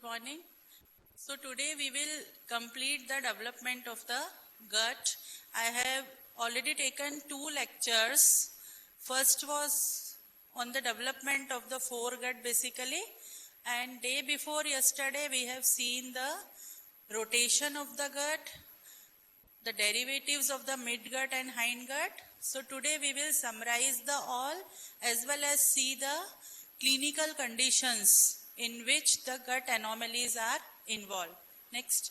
Good morning. So today we will complete the development of the gut. I have already taken 2 lectures. First was on the development of the foregut basically, and day before yesterday we have seen the rotation of the gut, the derivatives of the midgut and hindgut. So today we will summarize the all as well as see the clinical conditions in which the gut anomalies are involved. Next.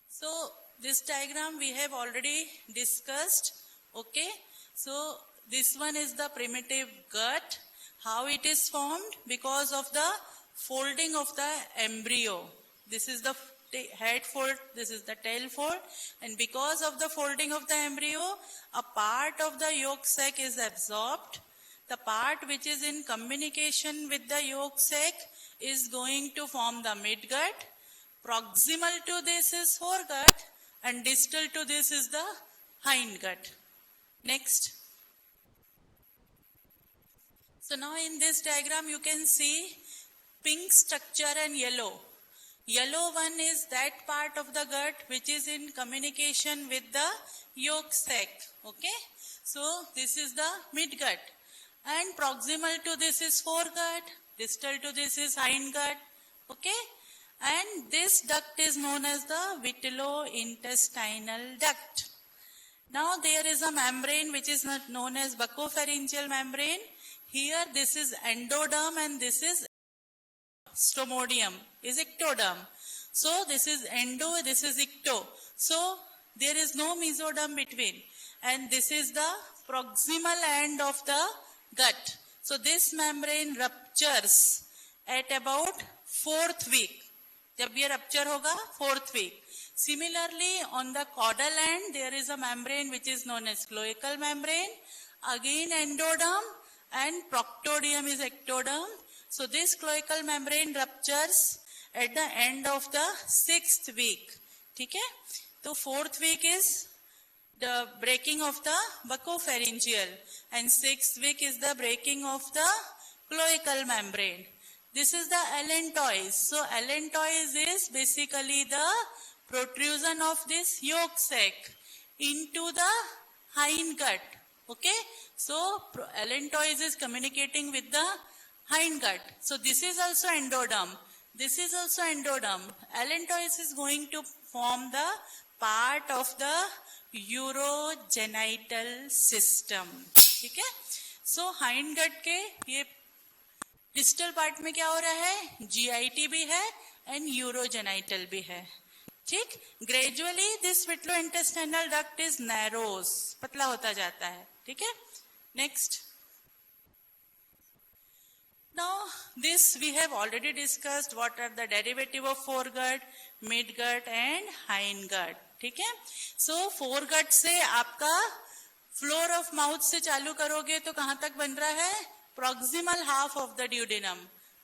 So this diagram we have already discussed. Okay. So this one is the primitive gut. How it is formed? Because of the folding of the embryo. This is the head fold, this is the tail fold, and because of the folding of the embryo, a part of the yolk sac is absorbed. The part which is in communication with the yolk sac is going to form the midgut. Proximal to this is foregut and distal to this is the hindgut. Next. So now in this diagram you can see pink structure and yellow. Yellow one is that part of the gut which is in communication with the yolk sac. Okay. So this is the midgut. And proximal to this is foregut, distal to this is hindgut, okay? And this duct is known as the vitellointestinal duct. Now there is a membrane which is not known as buccopharyngeal membrane. Here this is endoderm and this is stomodium, is ectoderm. So this is endo, this is ecto. So there is no mesoderm between. And this is the proximal end of the gut. So this membrane ruptures at about 4th week. जब ये rupture होगा 4th week. Similarly, on the caudal end, there is a membrane which is known as cloacal membrane. Again endoderm and proctodium is ectoderm. So this cloacal membrane ruptures at the end of the 6th week. ठीक है? तो 4th week is the breaking of the buccopharyngeal and 6th week is the breaking of the cloacal membrane. This is the allantois. So allantois is basically the protrusion of this yolk sac into the hindgut. Okay. So allantois is communicating with the hindgut. So this is also endoderm. This is also endoderm. Allantois is going to form the part of the urogenital system. ठीक है? So hindgut के ये distal part में क्या हो रहा है? GIT भी है and urogenital भी है. ठीक? Gradually this vitellointestinal duct is narrows. पतला होता जाता है. ठीक है? Next. Now this we have already discussed what are the derivative of foregut, midgut and hindgut. ठीक है? So foregut से आपका floor of mouth से चालू करोगे तो कहां तक बन रहा है? Proximal half of the duodenum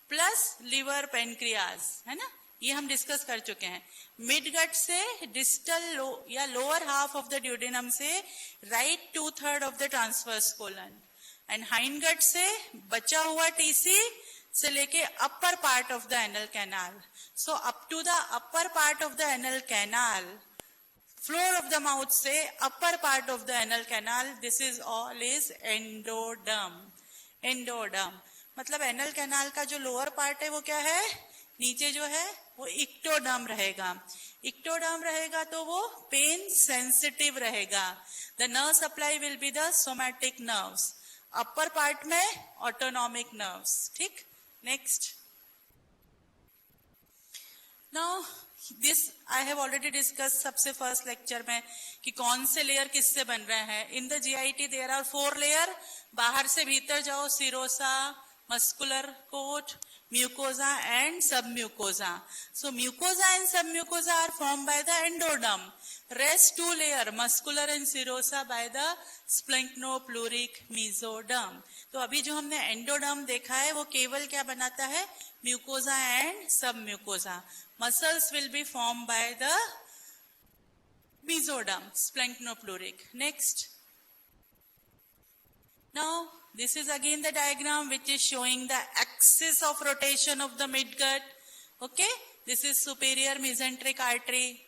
plus liver pancreas, है ना? ये हम डिस्कस कर चुके हैं. Midgut से distal या lower half of the duodenum से right 2/3 of the transverse colon. And hindgut से बचा हुआ TC से लेके upper part of the anal canal. So up to the upper part of the anal canal, floor of the mouth से upper part of the anal canal, this is all is endoderm. Endoderm. मतलब anal canal का जो lower part है वो क्या है? नीचे जो है वो ectoderm रहेगा. Ectoderm रहेगा तो वो pain sensitive रहेगा. The nerve supply will be the somatic nerves. Upper part में autonomic nerves. ठीक? Next. Now this I have already discussed सबसे first lecture में कि कौन से layer किससे बन रहे हैं. In the GIT there are 4 layer. बाहर से भीतर जाओ serosa, muscular coat, mucosa and submucosa. So mucosa and submucosa are formed by the endoderm. Rest 2 layer muscular and serosa by the splanchnopluric mesoderm. तो अभी जो हमने endoderm देखा है वो केवल क्या बनाता है? Mucosa and submucosa. Muscles will be formed by the mesoderm, splanchnopluric. Next. Now, this is again the diagram which is showing the axis of rotation of the midgut. Okay, this is superior mesenteric artery,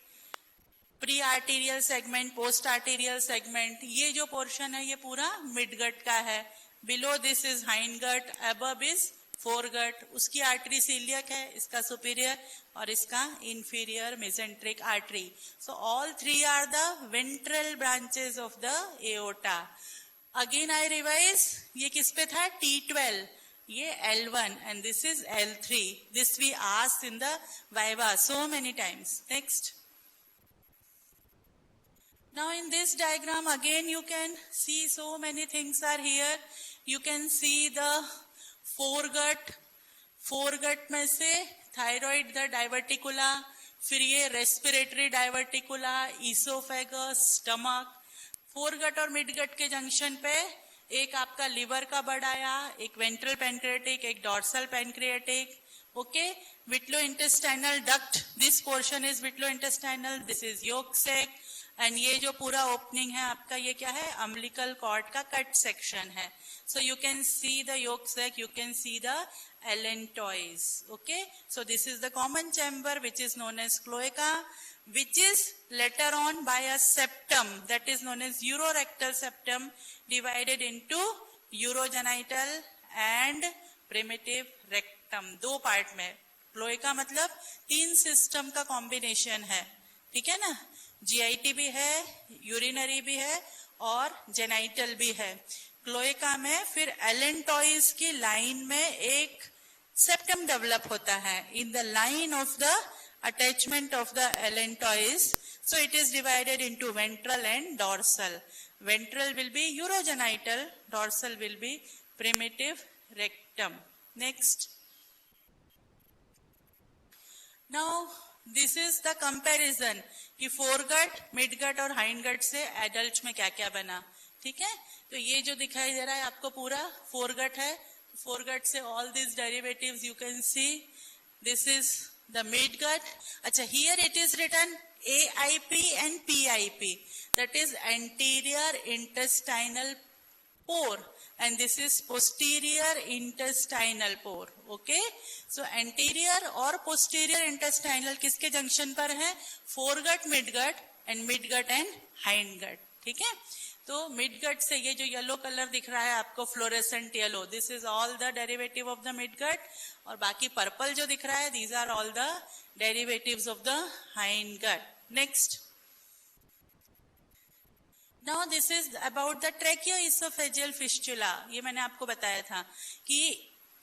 pre-arterial segment, post-arterial segment. ये जो portion है ये पूरा midgut का है. Below this is hindgut, above is foregut. उसकी artery celiac है, इसका superior और इसका inferior mesenteric artery. So all three are the ventral branches of the aorta. Again I revise, ये किस पे था? T12. ये L1 and this is L3. This we asked in the Viva so many times. Next. Now in this diagram again you can see so many things are here. You can see the foregut. Foregut में से thyroid the diverticula, फिर ये respiratory diverticula, esophagus, stomach. Foregut और midgut के junction पे एक आपका liver का बर्ड आया, एक वेंट्रल पैनक्रियाटिक, एक dorsal pancreatic. Okay, vitello intestinal duct, this portion is vitello intestinal, this is yolk sac. And ये जो पूरा ओपनिंग है आपका ये क्या है? अम्बिलिकल कॉर्ड का कट सेक्शन है. So you can see the yolk sac, you can see the allantois. Okay, so this is the common chamber which is known as cloaca, which is later on by a septum that is known as urorectal septum divided into urogenital and primitive rectum. दो part में. Cloaca मतलब 3 system का combination है. ठीक है ना? GIT भी है, यूरिनरी भी है और जेनाइटल भी है. क्लोएका में फिर एलेंटॉइज की लाइन में एक सेप्टम डेवलप होता है. In the line of the attachment of the allantois, so it is divided into ventral and dorsal. Ventral will be urogenital, dorsal will be primitive rectum. Next. Now this is the comparison कि foregut, midgut और hindgut से adult में क्या क्या बना. ठीक है, तो ये जो दिखाई दे रहा है आपको पूरा foregut है. Foregut से all these derivatives you can see. This is the midgut. Acha, here it is written AIP and PIP. That is anterior intestinal pore. And this is posterior intestinal pore. Okay. So anterior और posterior intestinal किसके junction पर है? Foregut, midgut and midgut and hindgut. ठीक है. तो midgut से ये जो येलो कलर दिख रहा है आपको fluorescent yellow, this is all the derivative of the midgut. और बाकी पर्पल जो दिख रहा है these are all the derivatives of the hindgut. Next. Now this is about the tracheoesophageal fistula. ये मैंने आपको बताया था कि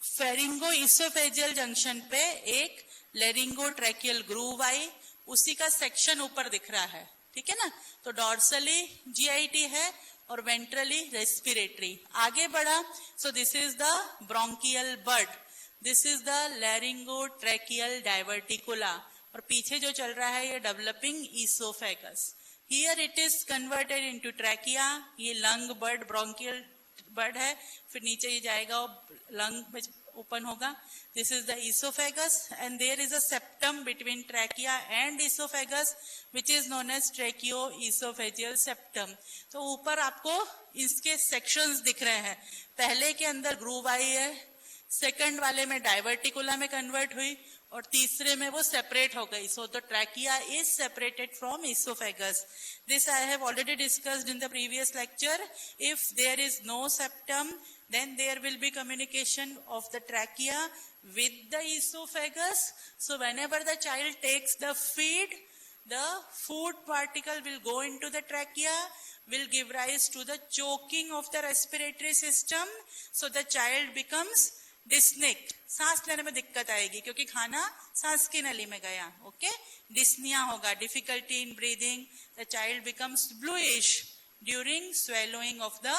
फेरिंगो इसोफेजियल जंक्शन पे एक लेरिंगो ट्रैकियल ग्रूव आई, उसी का सेक्शन ऊपर दिख रहा है. ठीक है ना? तो डॉर्सली जीआईटी है और वेंट्रली रेस्पिरेटरी. आगे बढ़ा, so this is the bronchial bud, this is the laryngotracheal diverticula. और पीछे जो चल रहा है ये developing esophagus. Here it is converted into trachea. ये लंग बड, ब्रोंकियल बड है. फिर नीचे ये जाएगा और लंग में ओपन होगा. This is the esophagus and there is a septum between trachea and esophagus which is known as tracheo-esophageal septum. तो ऊपर आपको इसके sections दिख रहे हैं. पहले के अंदर ग्रूव आई है, सेकंड वाले में डाइवर्टिकुला में कन्वर्ट हुई और तीसरे में वो सेपरेट हो गई. So the trachea is separated from esophagus. This I have already discussed in the previous lecture. If there is no septum, then there will be communication of the trachea with the esophagus. So whenever the child takes the feed, the food particle will go into the trachea, will give rise to the choking of the respiratory system. So the child becomes dyspneic. सांस लेने में दिक्कत आएगी क्योंकि खाना सांस की नली में गया. ओके, डिस्निया होगा, difficulty in breathing. The child becomes bluish during swallowing of the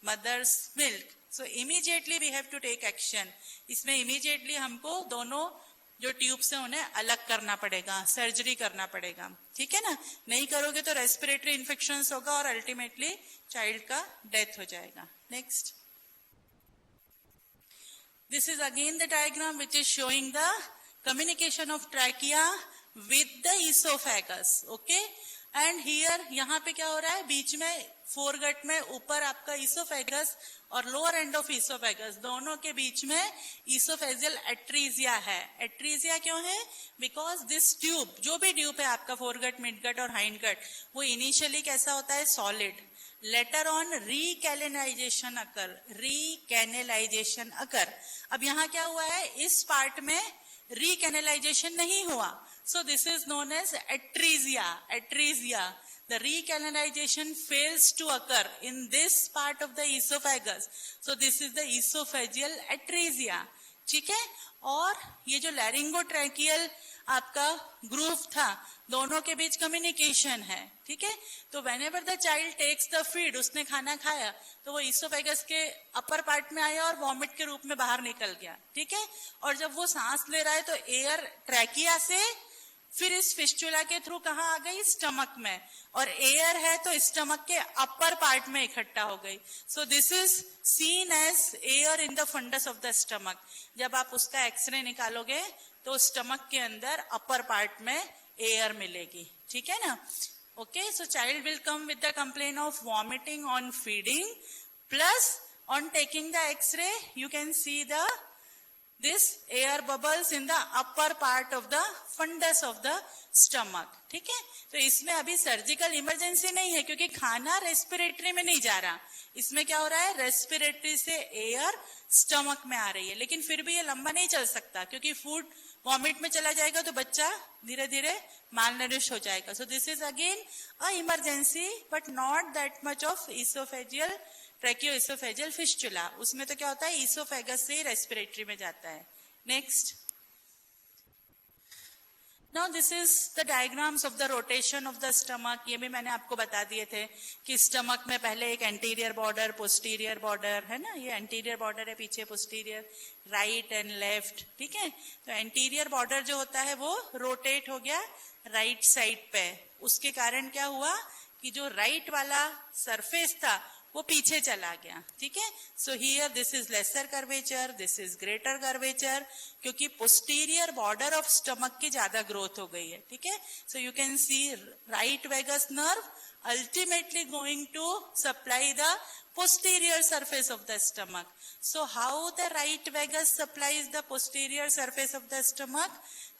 mother's milk. So immediately we have to take action. इसमें immediately हमको दोनों जो ट्यूब्स हैं उन्हें अलग करना पड़ेगा, सर्जरी करना पड़ेगा. ठीक है ना? नहीं करोगे तो रेस्पिरेटरी इन्फेक्शंस होगा और अल्टीमेटली चाइल्ड का डेथ हो जाएगा. Next. This is again the diagram which is showing the communication of trachea with the esophagus. Okay, and here यहाँ पे क्या हो रहा है, बीच में फोरगट में ऊपर आपका इसोफेगस और लोअर एंड ऑफ इसोफेगस दोनों के बीच में इसोफेजियल एट्रीजिया है. एट्रीजिया क्यों है? बिकॉज दिस ट्यूब, जो भी ट्यूब है आपका फोरगट, मिडगट और हाइंडगट, वो इनिशियली कैसा होता है, सॉलिड. लेटर ऑन रीकैलिनाइजेशन अकर. अब यहाँ क्या हुआ है, इस पार्ट में रीकैनलाइजेशन नहीं हुआ. So this is known as atresia. The recanalization fails to occur in this part of the esophagus. So this is the esophageal atresia. ठीक है. और ये जो लैरिंगोट्रैकियल आपका ग्रूव था, दोनों के बीच कम्युनिकेशन है. ठीक है. तो whenever the child takes the feed, उसने खाना खाया तो वो इसोफेगस के अपर पार्ट में आया और वॉमिट के रूप में बाहर निकल गया. ठीक है. और जब वो सांस ले रहा है तो एयर ट्रैकिया से फिर इस फिस्टुला के थ्रू कहाँ आ गई, स्टमक में. और एयर है तो स्टमक के अपर पार्ट में इकट्ठा हो गई. So this is seen as air in the fundus of the stomach. जब आप उसका एक्सरे निकालोगे तो स्टमक के अंदर अपर पार्ट में एयर मिलेगी. ठीक है ना. Okay. So child will come with the complain of vomiting on feeding, plus on taking the X-ray you can see the this air bubbles in the upper part of the fundus of the stomach. ठीक है. तो इसमें अभी surgical emergency नहीं है क्योंकि खाना respiratory में नहीं जा रहा. इसमें क्या हो रहा है, रेस्पिरेटरी से एयर स्टमक में आ रही है. लेकिन फिर भी ये लंबा नहीं चल सकता क्योंकि फूड वॉमिट में चला जाएगा तो बच्चा धीरे धीरे मालनरिश हो जाएगा. So this is again a emergency but not that much of esophageal tracheoesophageal fistula. उसमें तो क्या होता है, इसोफेगस से रेस्पिरेटरी में जाता है. Next. Now this is the diagrams of the rotation of the stomach. ये भी मैंने आपको बता दिए थे कि स्टमक में पहले एक एंटीरियर बॉर्डर, पोस्टीरियर बॉर्डर है ना. ये एंटीरियर बॉर्डर है, पीछे पोस्टीरियर, राइट एंड लेफ्ट. ठीक है. तो एंटीरियर बॉर्डर जो होता है वो रोटेट हो गया राइट साइड पे. उसके कारण क्या हुआ कि जो राइट वाला सरफेस था वो पीछे चला गया. ठीक है. So here this is lesser curvature, this is greater curvature, क्योंकि पोस्टीरियर बॉर्डर ऑफ स्टमक की ज्यादा ग्रोथ हो गई है. ठीक है. So you can see right vagus nerve ultimately going to supply the posterior surface of the stomach. So how the right vagus supplies the posterior surface of the stomach?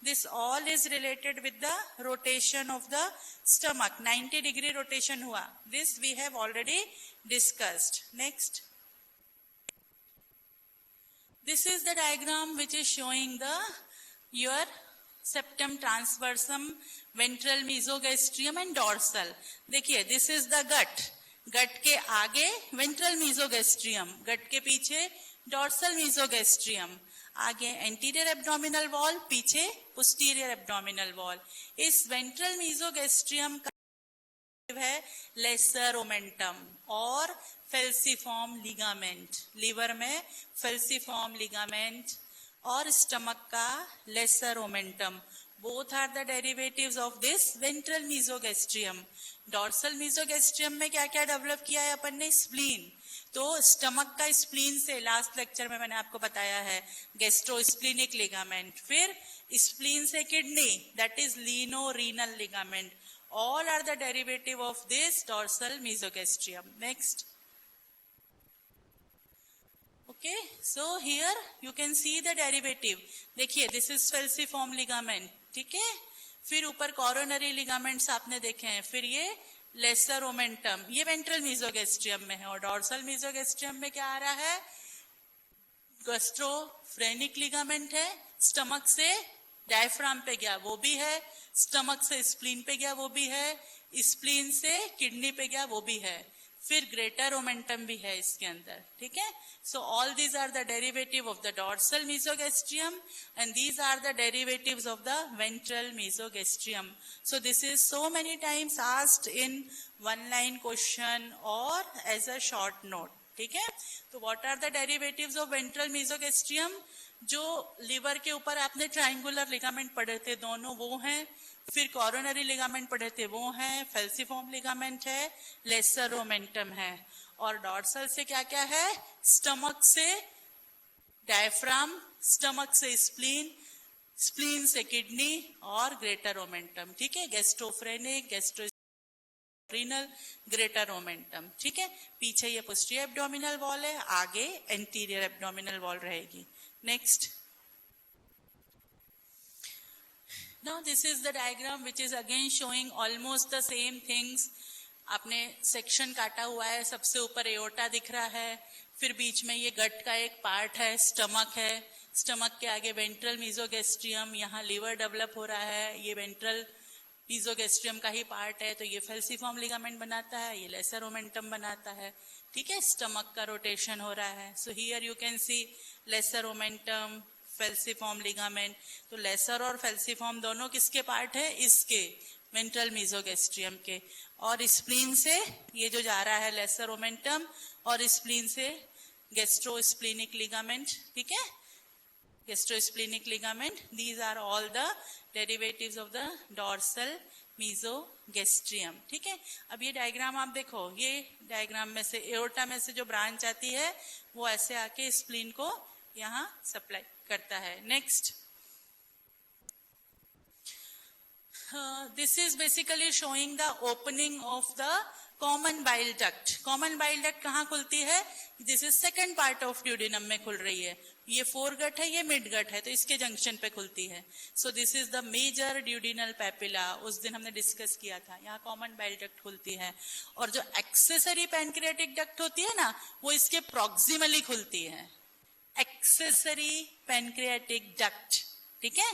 This all is related with the rotation of the stomach. 90-degree rotation हुआ. This we have already discussed. Next. This is the diagram which is showing the your septum transversum, ventral mesogastrium and dorsal. देखिए, this is the gut. गट के आगे ventral मीजोगेस्ट्रियम, गट के पीछे dorsal मीजोगेस्ट्रियम, आगे anterior abdominal wall, पीछे posterior abdominal wall. इस ventral मीजोगेस्ट्रियम का है लेसर ओमेंटम और फेल्सिफॉर्म लिगामेंट. लीवर में फेल्सिफॉर्म लिगामेंट और स्टमक का lesser omentum. Both are the derivatives of this ventral mesogastrium. Dorsal mesogastrium में क्या क्या डेवलप किया है अपन ने, स्प्लीन. तो स्टमक का स्प्लीन से लास्ट लेक्चर में मैंने आपको बताया है गैस्ट्रोस्प्लीनिक लिगामेंट. फिर स्प्लीन से kidney, that is lienorenal ligament. All are the derivative of this dorsal mesogastrium. Next. Okay, so here you can see the derivative. देखिए, this is falciform ligament. ठीक है. फिर ऊपर कोरोनरी लिगामेंट्स आपने देखे हैं. फिर ये लेसर ओमेंटम, ये वेंट्रल मीजोगेस्ट्रियम में है. और डॉर्सल मीजोगेस्ट्रियम में क्या आ रहा है, गैस्ट्रोफ्रेनिक लिगामेंट है. स्टमक से डायफ्राम पे गया वो भी है, स्टमक से स्प्लीन पे गया वो भी है, स्प्लीन से किडनी पे गया वो भी है. फिर ग्रेटर ओमेंटम भी है इसके अंदर. ठीक है. So all these are the derivative of the dorsal mesogastrium and these are the derivatives of the ventral mesogastrium. So this is so many times asked in one line question or as a short note. ठीक है. तो what are the derivatives of ventral mesogastrium? जो liver के ऊपर आपने triangular ligament पढ़े थे दोनों वो हैं. फिर कोरोनरी लिगामेंट पढ़े थे वो हैं, फेल्सिफॉर्म लिगामेंट है, लेसर ओमेंटम है. और डॉर्सल से क्या क्या है, स्टमक से डायफ्राम, स्टमक से स्प्लीन, स्प्लीन से किडनी और ग्रेटर ओमेंटम. ठीक है. गैस्ट्रोफ्रेनिक, गैस्ट्रो रीनल ग्रेटर ओमेंटम, ठीक है। पीछे ये पोस्टीरियर एब्डोमिनल वॉल है, आगे एंटीरियर एब्डोमिनल वॉल रहेगी। Next, now this is the diagram which is again showing almost the same things. आपने सेक्शन काटा हुआ है, सबसे ऊपर एओर्टा दिख रहा है, फिर बीच में ये गट का एक पार्ट है, स्टमक है, स्टमक के आगे वेंट्रल मीजोगेस्ट्रियम, यहाँ लीवर डेवलप हो रहा है, ये वेंट्रल मीजोगेस्ट्रियम का ही पार्ट है, तो ये फेल्सिफॉर्म लिगामेंट बनाता है, ये लेसर ओमेंटम बनाता है, ठीक है। स्टमक का रोटेशन हो रहा है, so here you can see lesser omentum, falciform ligament. तो लेसर और फेल्सिफॉर्म दोनों किसके पार्ट है? इसके वेंट्रल मीजोगेस्ट्रियम के। और स्प्लीन से ये जो जा रहा है लेसर ओमेंटम, और स्प्लीन से गैस्ट्रोस्प्लीनिक लिगामेंट, ठीक है, gastrosplenic ligament. These are all the derivatives of the dorsal mesogastrium, ठीक है। अब ये डायग्राम आप देखो, ये डायग्राम में से एओर्टा में से जो ब्रांच आती है वो ऐसे आके स्प्लीन को यहाँ सप्लाई करता है। Next, this is basically showing the opening of the common bile duct. Common bile duct कहाँ खुलती है? This is second part of duodenum में खुल रही है। ये फोरगट है, ये मिडगट है, तो इसके जंक्शन पे खुलती है। So this is the major duodenal papilla, उस दिन हमने डिस्कस किया था। यहाँ कॉमन बाइल डक्ट खुलती है, और जो एक्सेसरी पैनक्रियाटिक डक्ट होती है ना, वो इसके प्रॉक्सिमली खुलती है। एक्सेसरी पैनक्रियाटिक डक्ट, ठीक है।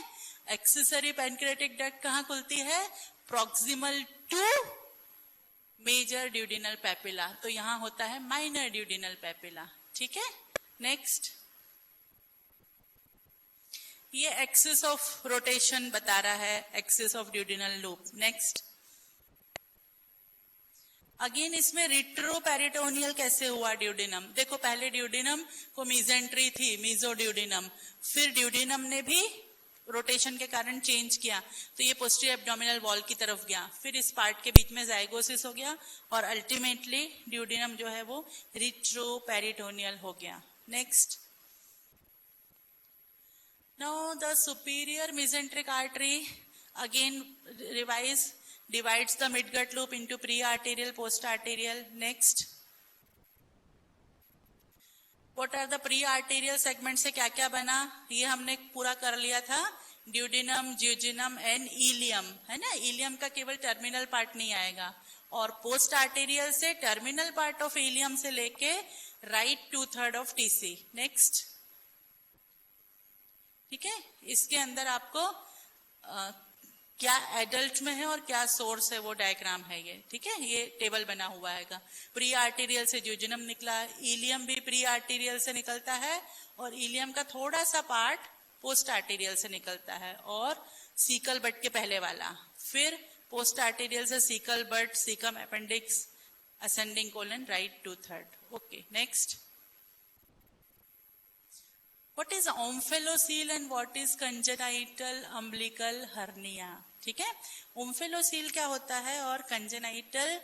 एक्सेसरी पैनक्रियाटिक डक्ट कहाँ खुलती है? Proximal to major duodenal papilla, तो यहां होता है माइनर ड्यूडिनल पैपिला, ठीक है। नेक्स्ट, ये एक्सिस ऑफ रोटेशन बता रहा है, axis of duodenal loop. Next, again इसमें रिट्रोपेरिटोनियल कैसे हुआ ड्यूडिनम? देखो, पहले ड्यूडिनम को मीजेंट्री थी, मीजोड्यूडिनम, फिर ड्यूडिनम ने भी रोटेशन के कारण चेंज किया, तो ये पोस्टीरियर एब्डोमिनल वॉल की तरफ गया, फिर इस पार्ट के बीच में जाइगोसिस हो गया, और अल्टीमेटली ड्यूडिनम जो है वो रिट्रोपेरिटोनियल हो गया। Next, now the superior mesenteric artery, again revise, divides the midgut loop into pre-arterial, post-arterial. Next, what are the pre-arterial segment से क्या क्या बना? ये हमने पूरा कर लिया था, ड्यूडिनम, ज्यूजिनम एंड इलियम, है ना। इलियम का केवल टर्मिनल पार्ट नहीं आएगा, और पोस्ट आर्टेरियल से टर्मिनल पार्ट ऑफ इलियम से लेके राइट 2/3 ऑफ टीसी। नेक्स्ट, ठीक है। इसके अंदर आपको क्या एडल्ट में है और क्या सोर्स है वो डायग्राम है ये, ठीक है। ये टेबल बना हुआ है। प्री आर्टेरियल से ज्यूजिनम निकला, इलियम भी प्री आर्टेरियल से निकलता है, और इलियम का थोड़ा सा पार्ट पोस्ट आर्टेरियल से निकलता है, और सीकल बट के पहले वाला, फिर पोस्ट आर्टेरियल से sickle but, caecum appendix, ascending colon, right 2/3। Okay, next, What is omphalocele and what is congenital umbilical hernia? ठीक है, ओम्फेलोसील क्या होता है और कंजेनाइटल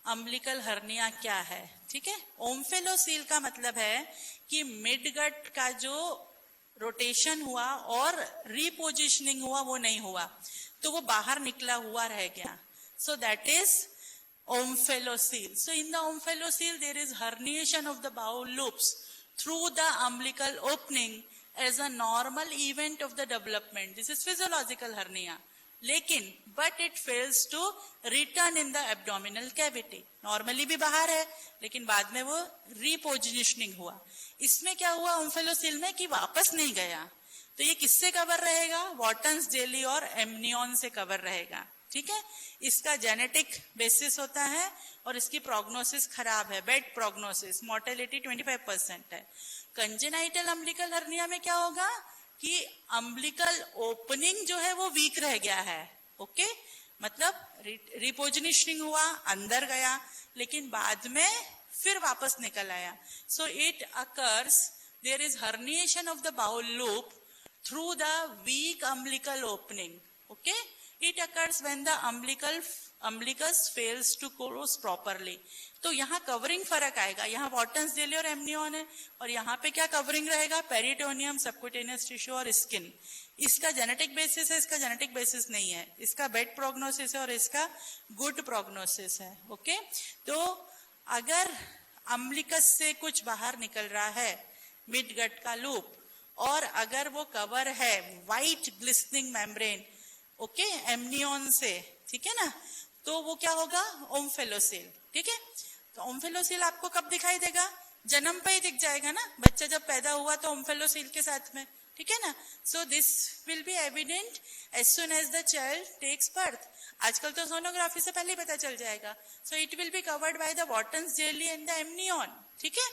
अम्बिलिकल हर्निया क्या है? ठीक है, ओम्फेलोसील का मतलब है कि मिडगट का जो रोटेशन हुआ और रीपोजिशनिंग हुआ वो नहीं हुआ, तो वो बाहर निकला हुआ रह गया, so that is omphalocele. So in the omphalocele there is herniation of the bowel loops through the umbilical opening as a normal event of the development. This is physiological hernia. लेकिन but it fails to return in the abdominal cavity. Normally भी बाहर है, लेकिन बाद में वो repositioning हुआ. इसमें क्या हुआ ओम्फेलोसील में कि वापस नहीं गया, तो ये किससे कवर रहेगा? वॉटन्स जेली और एमनियन से कवर रहेगा. ठीक है, इसका जेनेटिक बेसिस होता है और इसकी प्रोग्नोसिस खराब है, बेड प्रोग्नोसिस, मोर्टेलिटी 25% है. कंजेनाइटल अम्बिलिकल हर्निया में क्या होगा कि अम्बिलिकल ओपनिंग जो है वो वीक रह गया है. ओके, मतलब रिपोजिशनिंग हुआ, अंदर गया, लेकिन बाद में फिर वापस निकल आया. So it occurs, there is herniation of the bowel loop through the weak umbilical opening. Okay, it occurs when the umbilicus fails to close properly. तो यहाँ कवरिंग फर्क आएगा, यहाँ वॉटन्स जेली और एमनियन है, और यहाँ पे क्या कवरिंग रहेगा, पेरिटोनियम, सबक्यूटेनियस टिश्यू और स्किन। इसका जेनेटिक बेसिस है, इसका जेनेटिक बेसिस नहीं है, इसका बैड प्रोग्नोसिस है और इसका गुड प्रोग्नोसिस है। ओके, तो अगर अम्बिलिकस से कुछ बाहर निकल रहा है, मिड गट का लूप, और अगर वो कवर है व्हाइट ग्लिस्टनिंग मेम्ब्रेन, ओके, एमनियन से, ठीक है ना, तो वो क्या होगा, ओम्फेलोसील। ठीक है, तो ओम्फेलोसील आपको कब दिखाई देगा, जन्म पे ही दिख जाएगा ना, बच्चा जब पैदा हुआ तो ओम्फेलोसील के साथ में, ठीक है ना। So this will be evident as soon as the child takes birth. आजकल तो सोनोग्राफी से पहले ही पता चल जाएगा। So it will be covered by the Wharton's jelly and the amnion. ठीक है,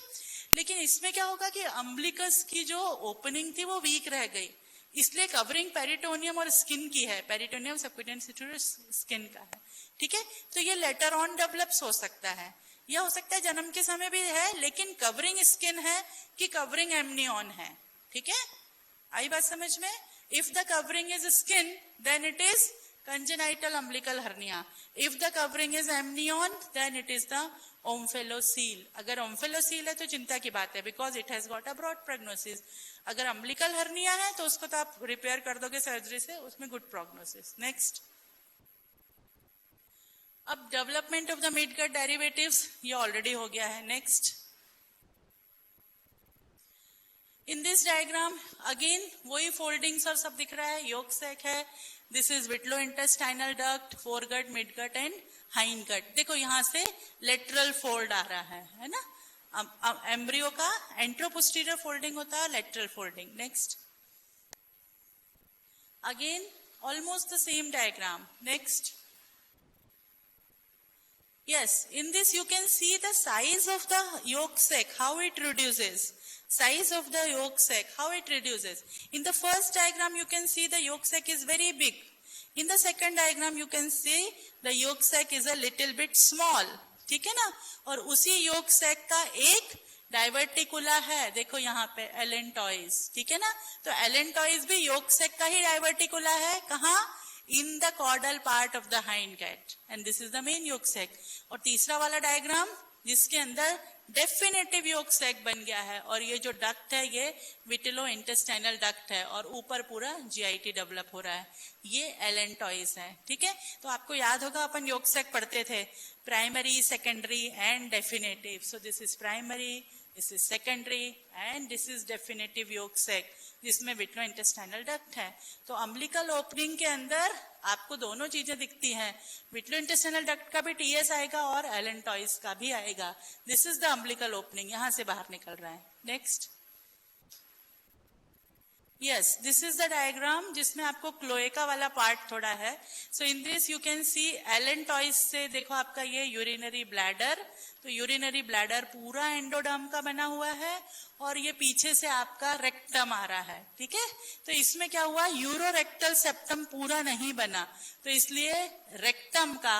लेकिन इसमें क्या होगा कि अम्बिलिकस की जो ओपनिंग थी वो वीक रह गई, इसलिए कवरिंग पेरिटोनियम और स्किन की है, पेरिटोनियम सबक्यूटेनियस टिश्यू स्किन का है। ठीक है, तो ये लेटर ऑन डेवलप्स हो सकता है, या हो सकता है जन्म के समय भी है, लेकिन कवरिंग स्किन है कि कवरिंग एमनियन है। ठीक है, आई बात समझ में। If the covering is skin then it is congenital umbilical hernia. If the covering is amnion, then it is the omphalocele. अगर omphalocele है तो चिंता की बात है, because it has got a broad prognosis. अगर umbilical hernia है तो उसको तो आप रिपेयर कर दोगे सर्जरी से, उसमें गुड प्रोग्नोसिस। नेक्स्ट, अब development of the mid gut derivatives ये ऑलरेडी हो गया है। Next, in this diagram again वही फोल्डिंग्स और सब दिख रहा है, योग सैक है, this is vitello intestinal duct, foregut, midgut and hind gut. देखो यहां से लेटरल फोल्ड आ रहा है ना, एम्ब्रियो का एंट्रोपोस्टीरियर फोल्डिंग होता है, lateral folding. Next, again almost the same diagram. Next, yes, in this you can see the size of the yolk sac, how it reduces. Size of the yolk sac, how it reduces. In the first diagram you can see the yolk sac is very big. In the second diagram you can see the yolk sac is a little bit small. ठीक है ना, और उसी yolk sac का एक diverticula है, देखो यहाँ पे एलेंटॉइज। ठीक है ना, तो एलेंटॉइज भी yolk sac का ही डाइवर्टिकुला है, कहाँ, in the caudal part of the hind gut, and this is the main yolk sac. और तीसरा वाला डायग्राम जिसके अंदर डेफिनेटिव yolk sac बन गया है, और ये जो डक्ट है ये विटिलो इंटेस्टाइनल डक्ट है, और ऊपर पूरा GIT डेवलप हो रहा है, ये एलेंटॉइज है। ठीक है, तो आपको याद होगा अपन yolk sac पढ़ते थे, primary, secondary and definitive. So this is primary, this is secondary and this is definitive yolk sac, जिसमें विट्रो इंटेस्टाइनल डक्ट है। तो अम्बिलिकल ओपनिंग के अंदर आपको दोनों चीजें दिखती हैं, विट्रो इंटेस्टाइनल डक्ट का भी TS आएगा और एलेंटॉइज का भी आएगा। This is the umbilical opening, यहां से बाहर निकल रहा है। Next, yes, this is the diagram जिसमें आपको क्लोएका वाला पार्ट थोड़ा है। so in this you can see एलेंटॉइज से देखो आपका ये यूरिनरी ब्लैडर, तो यूरिनरी ब्लैडर पूरा एंडोडर्म का बना हुआ है, और ये पीछे से आपका रेक्टम आ रहा है। ठीक है, तो इसमें क्या हुआ, यूरोरेक्टल सेप्टम पूरा नहीं बना, तो इसलिए रेक्टम का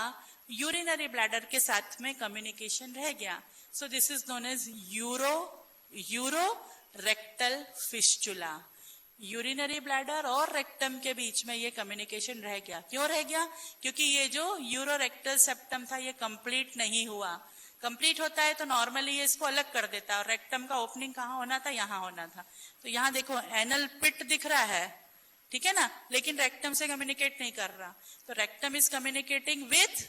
यूरिनरी ब्लैडर के साथ में कम्युनिकेशन रह गया। So this is known as urorectal fistula. Urinary bladder और रेक्टम के बीच में ये कम्युनिकेशन रह गया। क्यों रह गया, क्योंकि ये जो यूरोरेक्टल सेप्टम था ये कंप्लीट नहीं हुआ। कंप्लीट होता है तो नॉर्मली ये इसको अलग कर देता है, और रेक्टम का ओपनिंग कहाँ होना था, यहाँ होना था। तो यहाँ देखो एनल पिट दिख रहा है, ठीक है ना, लेकिन रेक्टम से कम्युनिकेट नहीं कर रहा, तो rectum is communicating with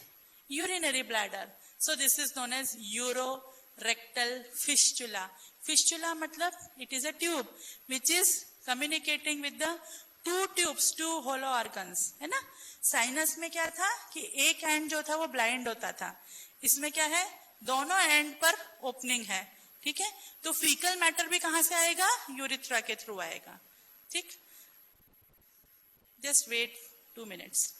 urinary bladder. So this is known as urorectal fistula. Fistula मतलब it is a tube which is communicating with the two tubes, two hollow organs, है ना। साइनस में क्या था कि एक एंड जो था वो ब्लाइंड होता था, इसमें क्या है, दोनों एंड पर ओपनिंग है। ठीक है, तो फीकल मैटर भी कहां से आएगा, यूरिथ्रा के थ्रू आएगा। ठीक, just wait 2 minutes।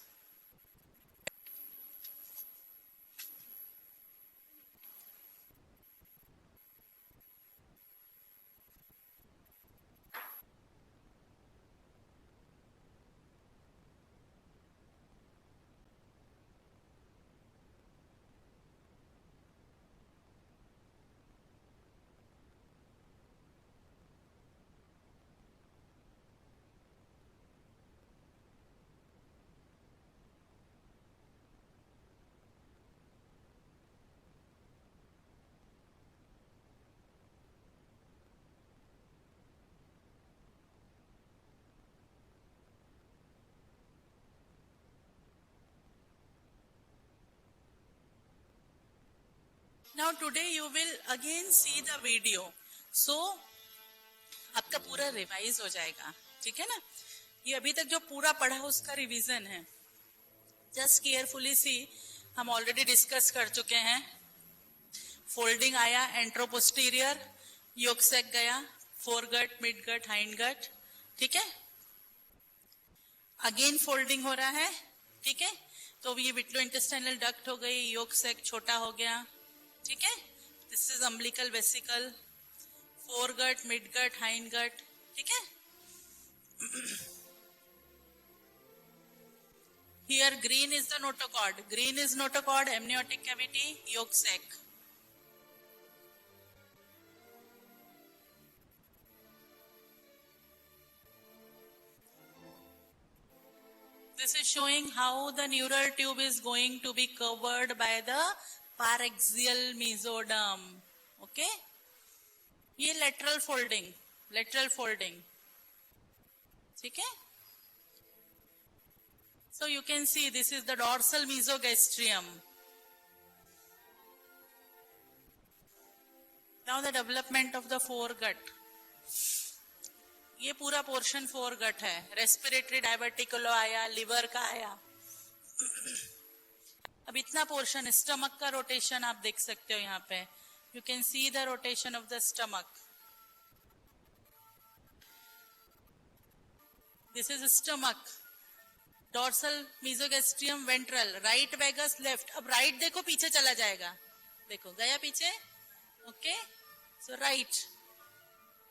Now today you will again see the video. So आपका पूरा रिवाइज हो जाएगा, ठीक है ना? ये अभी तक जो पूरा पढ़ा उसका रिवीजन है. जस्ट केयरफुली सी, हम ऑलरेडी डिस्कस कर चुके हैं. फोल्डिंग आया, एंट्रोपोस्टीरियर, योगसेक गया, फोरगट, मिडगट, हाइंडगट, ठीक है? अगेन फोल्डिंग हो रहा है, ठीक है? तो ये विट्लो इंटेस्टाइनल डक्ट हो गई, योगसेक छोटा हो गया, ठीक है? This is umbilical vesicle, foregut, midgut, hindgut, ठीक है? Here green is the notochord. Green is notochord, amniotic cavity, yolk sac. This is showing how the neural tube is going to be covered by the paraxial mesoderm. Okay? ये lateral folding. ठीक है? So you can see this is the dorsal mesogastrium. Now the development of the foregut. ये पूरा portion foregut है. Respiratory डायवर्टिकुलो आया, liver का आया. अब इतना पोर्शन, स्टमक का रोटेशन आप देख सकते हो यहाँ पे. You can see the rotation of the stomach. This is stomach. Dorsal mesogastrium ventral, right vagus left. अब राइट देखो पीछे चला जाएगा, देखो गया पीछे. ओके, सो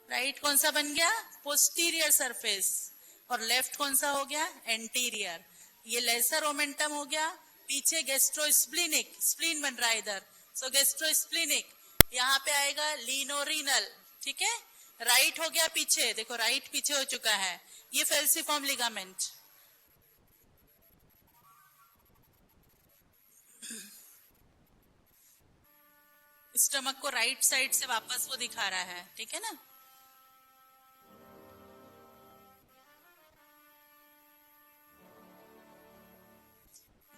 राइट कौन सा बन गया? Posterior surface. और लेफ्ट कौन सा हो गया? एंटीरियर. ये लेसर ओमेंटम हो गया. पीछे गैस्ट्रोस्प्लिनिक, स्प्लीन बन रहा है इधर, सो गैस्ट्रोस्प्लिनिक. यहाँ पे आएगा लीनोरीनल, ठीक है? राइट हो गया पीछे, देखो राइट पीछे हो चुका है. ये फेल्सिफॉर्म लिगामेंट. स्टमक को राइट साइड से वापस वो दिखा रहा है, ठीक है ना?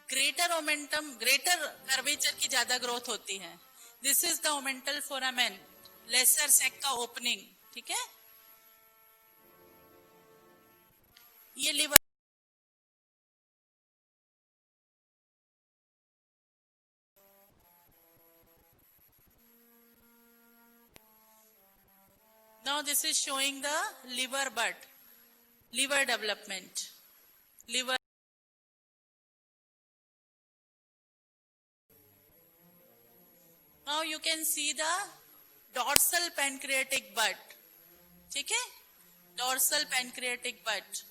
ग्रेटर ओमेंटम, ग्रेटर कर्वेचर की ज्यादा ग्रोथ होती है. This is the omental foramen, lesser sac का ओपनिंग, ठीक है? ये liver. Now this is showing the liver bud, liver development, liver. Now you can see the dorsal pancreatic bud, ठीक है? dorsal pancreatic bud,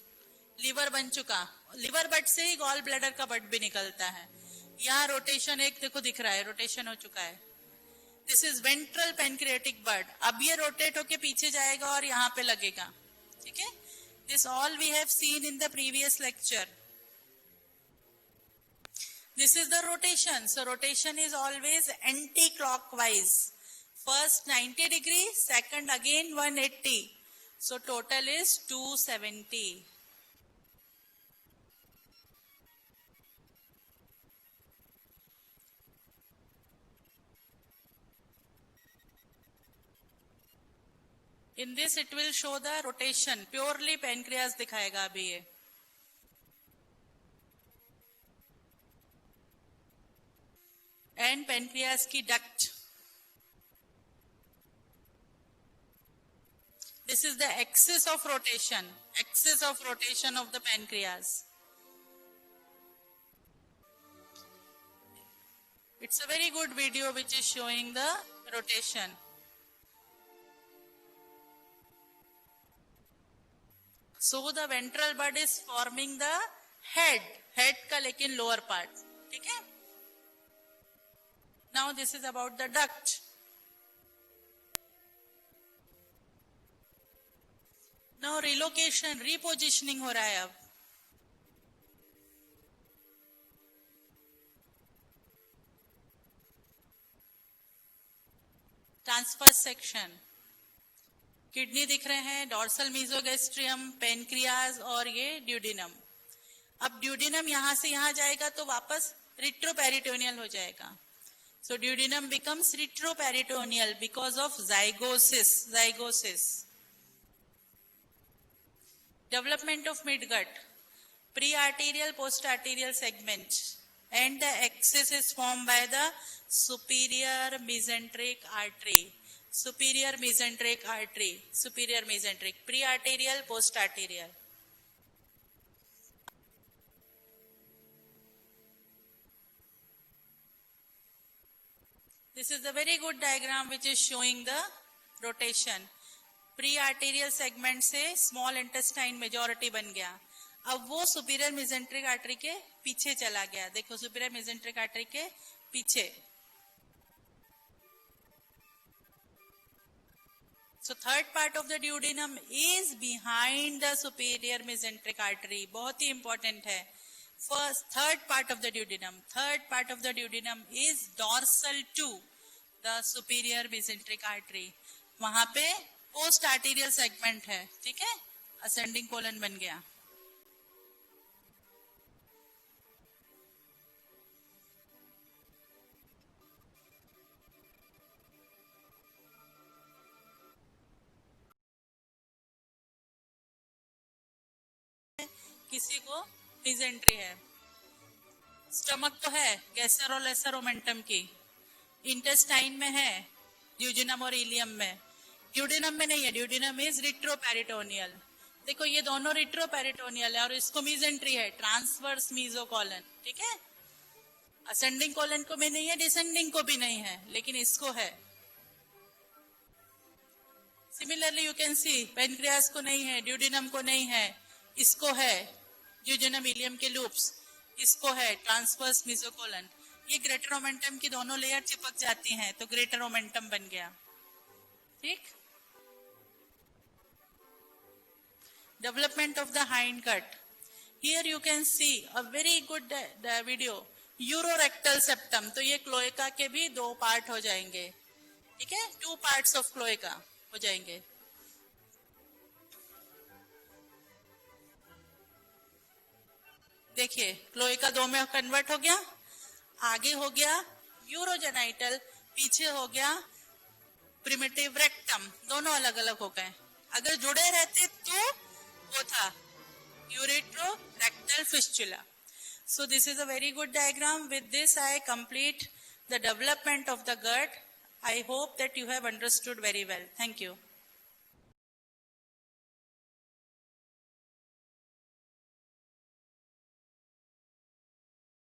liver बन चुका. liver bud से ही गॉल ब्लैडर का बड भी निकलता है. यहाँ रोटेशन एक देखो दिख रहा है, रोटेशन हो चुका है. This is ventral pancreatic bird. अब ये रोटेट होके पीछे जाएगा और यहाँ पे लगेगा, ठीक है? This all we have seen in the previous lecture. This is the rotation. So rotation is always anti clockwise. First 90 degree, second again 180. So total is 270. In this it will show the rotation. Purely pancreas दिखाएगा अभी ये. And pancreas की duct. This is the axis of rotation. Axis of rotation of the pancreas. It's a very good video which is showing the rotation. So the ventral bud is forming the head का लेकिन lower part, ठीक है? Now this is about the duct. Now relocation, repositioning हो रहा है अब. Transfer section. Kidney दिख रहे हैं, डॉर्सल मीजोगैस्ट्रियम, पेनक्रियाज और ये ड्यूडिनम. अब ड्यूडिनम यहां से यहां जाएगा तो वापस रिट्रोपेरिटोनियल हो जाएगा. So duodenum becomes retroperitoneal because of zygosis. Development of midgut. Prearterial, postarterial segment. And the axis is formed by the superior mesenteric artery. Superior mesenteric, prearterial, postarterial. This is a very good diagram which is showing the rotation. Prearterial segment से small intestine majority बन गया. अब वो superior mesenteric artery के पीछे चला गया. देखो superior mesenteric artery के पीछे. So third part of the duodenum is behind the superior mesenteric artery. बहुत ही important है. Third part of the duodenum is dorsal to the superior mesenteric artery. वहां पे post arterial segment है, ठीक है? Ascending colon बन गया. किसी को डिसेंट्री है. स्टमक तो है गैस्ट्रो लेसर ओमेंटम की. इंटेस्टाइन में है ड्यूडेनम और इलियम में. ड्यूडेनम में नहीं है. Duodenum is retroperitoneal. देखो ये दोनों रिट्रोपेरिटोनियल है और इसको मीजेंट्री है. ट्रांसवर्स मीजोकोलन. ठीक है. असेंडिंग कोलन को भी नहीं है, डिसेंडिंग को भी नहीं है, लेकिन इसको है. Similarly you can C pancreas को नहीं है, ड्यूडेनम को नहीं है, इसको है. ड्यूडेनम इलियम के लूप्स, इसको है ट्रांसवर्स मीजोकोलन. ये ग्रेटर ओमेंटम की दोनों लेयर चिपक जाती हैं तो ग्रेटर ओमेंटम बन गया. ठीक. Development of the hind gut. Here you can see a very good video. Urorectal septum. तो ये क्लोएका के भी 2 पार्ट हो जाएंगे. ठीक है. 2 पार्ट्स ऑफ क्लोएका हो जाएंगे. देखिए क्लोएका 2 में कन्वर्ट हो गया. आगे हो गया यूरोजेनाइटल, पीछे हो गया प्रिमिटिव रेक्टम. दोनों अलग अलग हो गए. अगर जुड़े रहते तो वो था urethrorectal fistula. So this is a very good diagram. With this I complete the development of the gut. I hope that you have understood very well. Thank you.